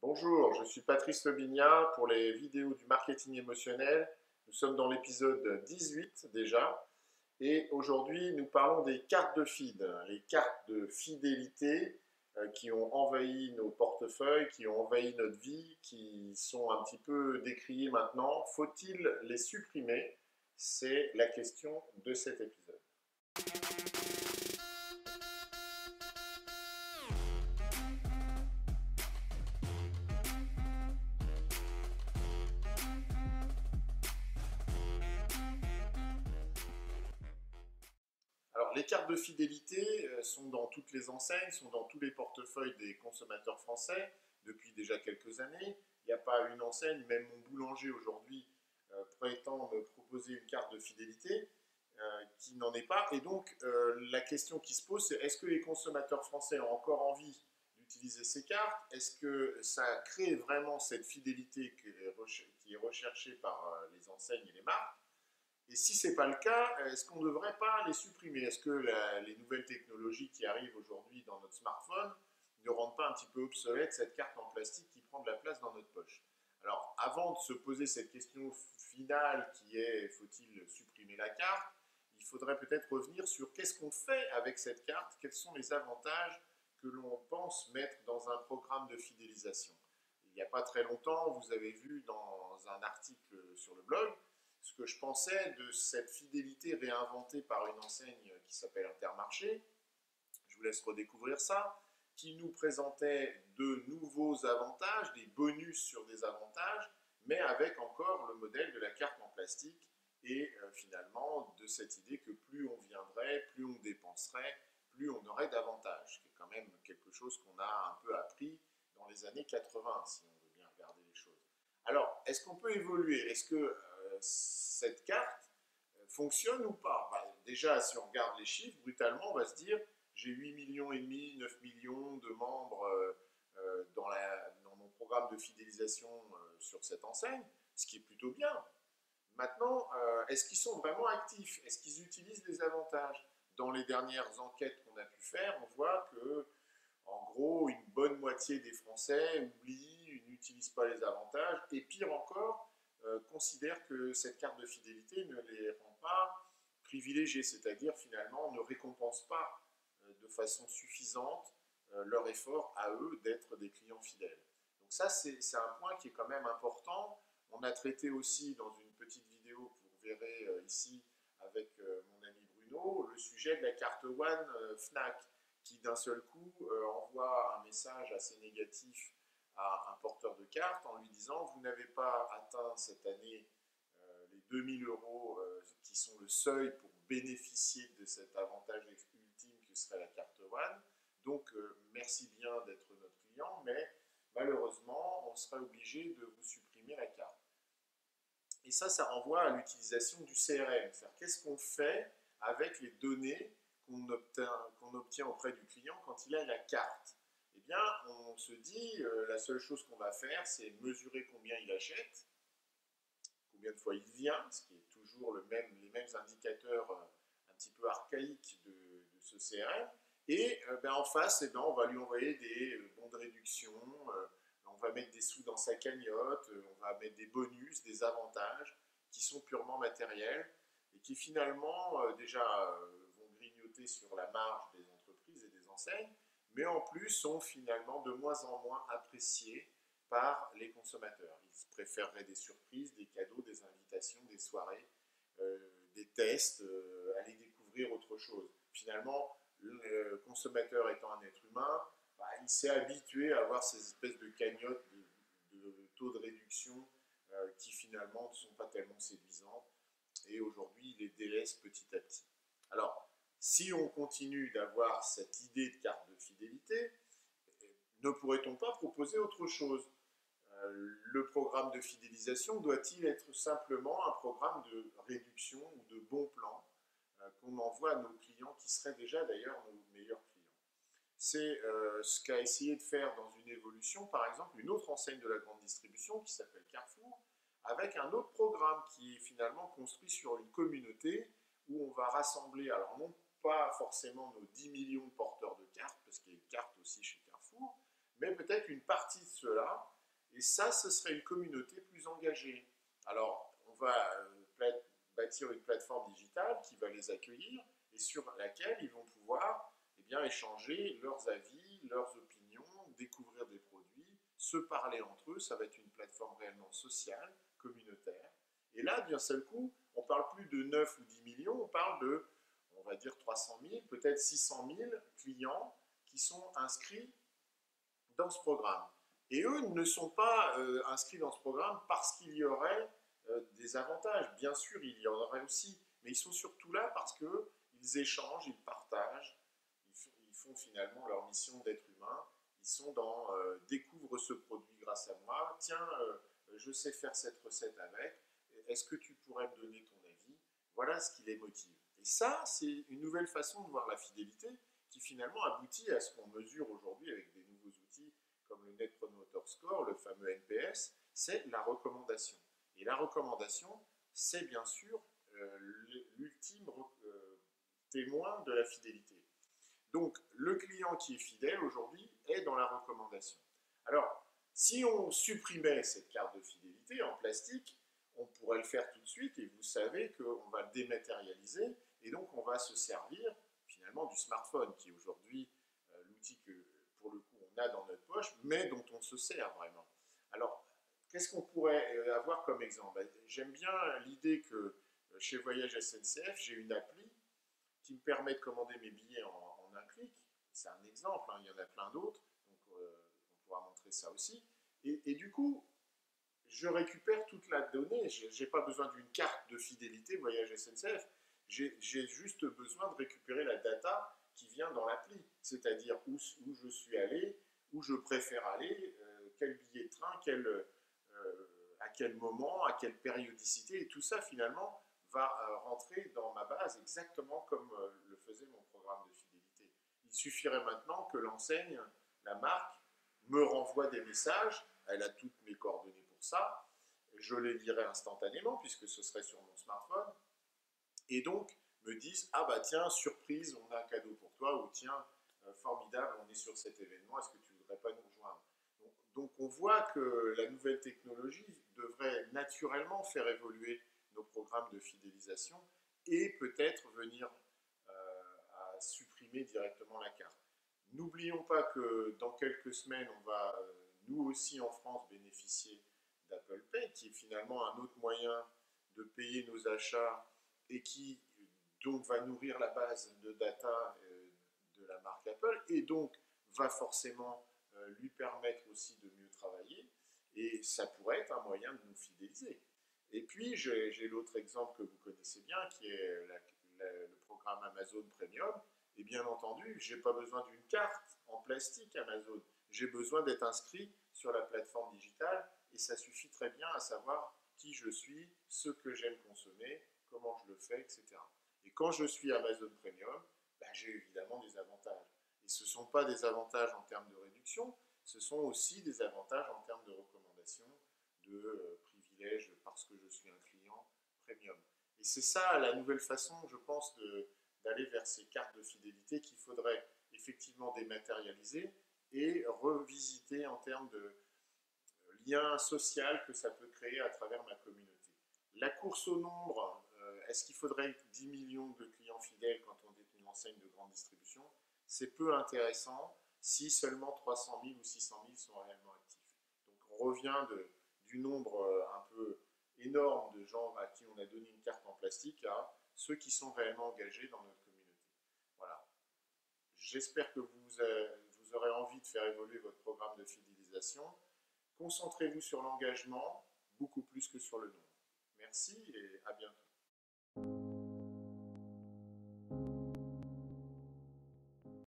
Bonjour, je suis Patrice Lobignat pour les vidéos du marketing émotionnel. Nous sommes dans l'épisode 18 déjà et aujourd'hui nous parlons des cartes de feed, les cartes de fidélité qui ont envahi nos portefeuilles, qui ont envahi notre vie, qui sont un petit peu décriées maintenant. Faut-il les supprimer? C'est la question de cet épisode. Alors, les cartes de fidélité sont dans toutes les enseignes, sont dans tous les portefeuilles des consommateurs français depuis déjà quelques années. Il n'y a pas une enseigne, même mon boulanger aujourd'hui prétend me proposer une carte de fidélité qui n'en est pas. Et donc, la question qui se pose, c'est est-ce que les consommateurs français ont encore envie d'utiliser ces cartes? Est-ce que ça crée vraiment cette fidélité qui est recherchée par les enseignes et les marques? Et si ce n'est pas le cas, est-ce qu'on ne devrait pas les supprimer? Est-ce que les nouvelles technologies qui arrivent aujourd'hui dans notre smartphone ne rendent pas un petit peu obsolète cette carte en plastique qui prend de la place dans notre poche? Alors, avant de se poser cette question finale qui est faut-il supprimer la carte, il faudrait peut-être revenir sur qu'est-ce qu'on fait avec cette carte, quels sont les avantages que l'on pense mettre dans un programme de fidélisation. Il n'y a pas très longtemps, vous avez vu dans un article sur le blog ce que je pensais de cette fidélité réinventée par une enseigne qui s'appelle Intermarché. Je vous laisse redécouvrir ça, qui nous présentait de nouveaux avantages, des bonus sur des avantages, mais avec encore le modèle de la carte en plastique et finalement de cette idée que plus on viendrait, plus on dépenserait, plus on aurait d'avantages, qui est quand même quelque chose qu'on a un peu appris dans les années 80, si on veut bien regarder les choses. Alors, est-ce qu'on peut évoluer? Est-ce que cette carte fonctionne ou pas? Déjà, si on regarde les chiffres, brutalement, on va se dire j'ai 8 millions et demi, 9 millions de membres dans mon programme de fidélisation sur cette enseigne, ce qui est plutôt bien. Maintenant, est-ce qu'ils sont vraiment actifs? Est-ce qu'ils utilisent les avantages? Dans les dernières enquêtes qu'on a pu faire, on voit que, en gros, une bonne moitié des Français oublient, n'utilisent pas les avantages, et pire encore, considèrent que cette carte de fidélité ne les rend pas privilégiés, c'est-à-dire finalement ne récompense pas de façon suffisante leur effort à eux d'être des clients fidèles. Donc ça, c'est un point qui est quand même important. On a traité aussi dans une petite vidéo que vous verrez ici avec mon ami Bruno, le sujet de la carte One Fnac, qui d'un seul coup envoie un message assez négatif à un porteur de carte en lui disant vous n'avez pas atteint cette année les 2000 euros qui sont le seuil pour bénéficier de cet avantage ultime que serait la carte One. Donc merci bien d'être notre client, mais malheureusement on sera obligé de vous supprimer la carte. Et ça renvoie à l'utilisation du CRM. Qu'est-ce qu'on fait avec les données qu'on obtient auprès du client quand il a la carte? Eh bien, on se dit, la seule chose qu'on va faire, c'est mesurer combien il achète, combien de fois il vient, ce qui est toujours les mêmes indicateurs un petit peu archaïques de ce CRM. Et en face, on va lui envoyer des bons de réduction, on va mettre des sous dans sa cagnotte, on va mettre des bonus, des avantages qui sont purement matériels et qui finalement déjà vont grignoter sur la marge des entreprises et des enseignes, mais en plus sont finalement de moins en moins appréciés par les consommateurs. Ils préféreraient des surprises, des cadeaux, des invitations, des soirées, des tests, aller découvrir autre chose. Finalement, le consommateur étant un être humain, il s'est habitué à avoir ces espèces de cagnottes de taux de réduction qui finalement ne sont pas tellement séduisantes et aujourd'hui il les délaisse petit à petit. Alors, si on continue d'avoir cette idée de carte de fidélité, ne pourrait-on pas proposer autre chose? Le programme de fidélisation doit-il être simplement un programme de réduction ou de bon plan qu'on envoie à nos clients qui seraient déjà d'ailleurs nos meilleurs clients? C'est ce qu'a essayé de faire dans une évolution, par exemple, une autre enseigne de la grande distribution qui s'appelle Carrefour, avec un autre programme qui est finalement construit sur une communauté où on va rassembler, alors non pas forcément nos 10 millions de porteurs de cartes, parce qu'il y a une carte aussi chez Carrefour, mais peut-être une partie de ceux-là Et ça, ce serait une communauté plus engagée. Alors, on va bâtir une plateforme digitale qui va les accueillir et sur laquelle ils vont pouvoir échanger leurs avis, leurs opinions, découvrir des produits, se parler entre eux. Ça va être une plateforme réellement sociale, communautaire. Et là, d'un seul coup, on ne parle plus de 9 ou 10 millions, on parle de, on va dire 300 000, peut-être 600 000 clients qui sont inscrits dans ce programme. Et eux ne sont pas inscrits dans ce programme parce qu'il y aurait des avantages. Bien sûr, il y en aurait aussi, mais ils sont surtout là parce qu'ils échangent, ils partagent, ils font finalement leur mission d'être humain. Ils sont dans découvre ce produit grâce à moi. Tiens, je sais faire cette recette avec. Est-ce que tu pourrais me donner ton avis? Voilà ce qui les motive. Et ça, c'est une nouvelle façon de voir la fidélité qui finalement aboutit à ce qu'on mesure aujourd'hui avec des nouveaux outils comme le Net Promoter Score, le fameux NPS, c'est la recommandation. Et la recommandation, c'est bien sûr l'ultime témoin de la fidélité. Donc, le client qui est fidèle aujourd'hui est dans la recommandation. Alors, si on supprimait cette carte de fidélité en plastique, on pourrait le faire tout de suite et vous savez qu'on va le dématérialiser et donc on va se servir finalement du smartphone qui est aujourd'hui l'outil que pour le coup on a dans notre poche mais dont on se sert vraiment. Alors, qu'est-ce qu'on pourrait avoir comme exemple? J'aime bien l'idée que chez Voyage SNCF, j'ai une appli qui me permet de commander mes billets en un clic. C'est un exemple, hein, il y en a plein d'autres, donc on pourra montrer ça aussi. Et du coup, je récupère toute la donnée. Je n'ai pas besoin d'une carte de fidélité Voyage SNCF. J'ai juste besoin de récupérer la data qui vient dans l'appli, c'est-à-dire où je suis allé, où je préfère aller, quel billet de train, à quel moment, à quelle périodicité, et tout ça finalement va rentrer dans ma base exactement comme le faisait mon programme de fidélité. Il suffirait maintenant que l'enseigne, la marque, me renvoie des messages, elle a toutes mes coordonnées pour ça, je les lirai instantanément puisque ce serait sur mon smartphone, et donc me disent, ah bah tiens, surprise, on a un cadeau pour toi, ou tiens, formidable, on est sur cet événement, est-ce que tu ne voudrais pas nous rejoindre? Donc on voit que la nouvelle technologie devrait naturellement faire évoluer nos programmes de fidélisation et peut-être venir à supprimer directement la carte. N'oublions pas que dans quelques semaines, on va nous aussi en France bénéficier d'Apple Pay, qui est finalement un autre moyen de payer nos achats et qui donc va nourrir la base de data de la marque Apple et donc va forcément lui permettre aussi de mieux travailler et ça pourrait être un moyen de nous fidéliser. Et puis j'ai l'autre exemple que vous connaissez bien qui est le programme Amazon Premium. Et bien entendu, je n'ai pas besoin d'une carte en plastique Amazon. J'ai besoin d'être inscrit sur la plateforme digitale et ça suffit très bien à savoir qui je suis, ce que j'aime consommer, comment je le fais, etc. Et quand je suis Amazon Premium, ben, j'ai évidemment des avantages. Et ce ne sont pas des avantages en termes de réduction, ce sont aussi des avantages en termes de recommandation, de privilèges parce que je suis un client premium. Et c'est ça la nouvelle façon, je pense, d'aller vers ces cartes de fidélité qu'il faudrait effectivement dématérialiser et revisiter en termes de lien social que ça peut créer à travers ma communauté. La course au nombre, est-ce qu'il faudrait 10 millions de clients fidèles quand on est une enseigne de grande distribution? C'est peu intéressant si seulement 300 000 ou 600 000 sont réellement actifs. Donc on revient du nombre un peu énorme de gens à qui on a donné une carte en plastique à ceux qui sont réellement engagés dans notre communauté. Voilà. J'espère que vous aurez envie de faire évoluer votre programme de fidélisation. Concentrez-vous sur l'engagement, beaucoup plus que sur le nombre. Merci et à bientôt.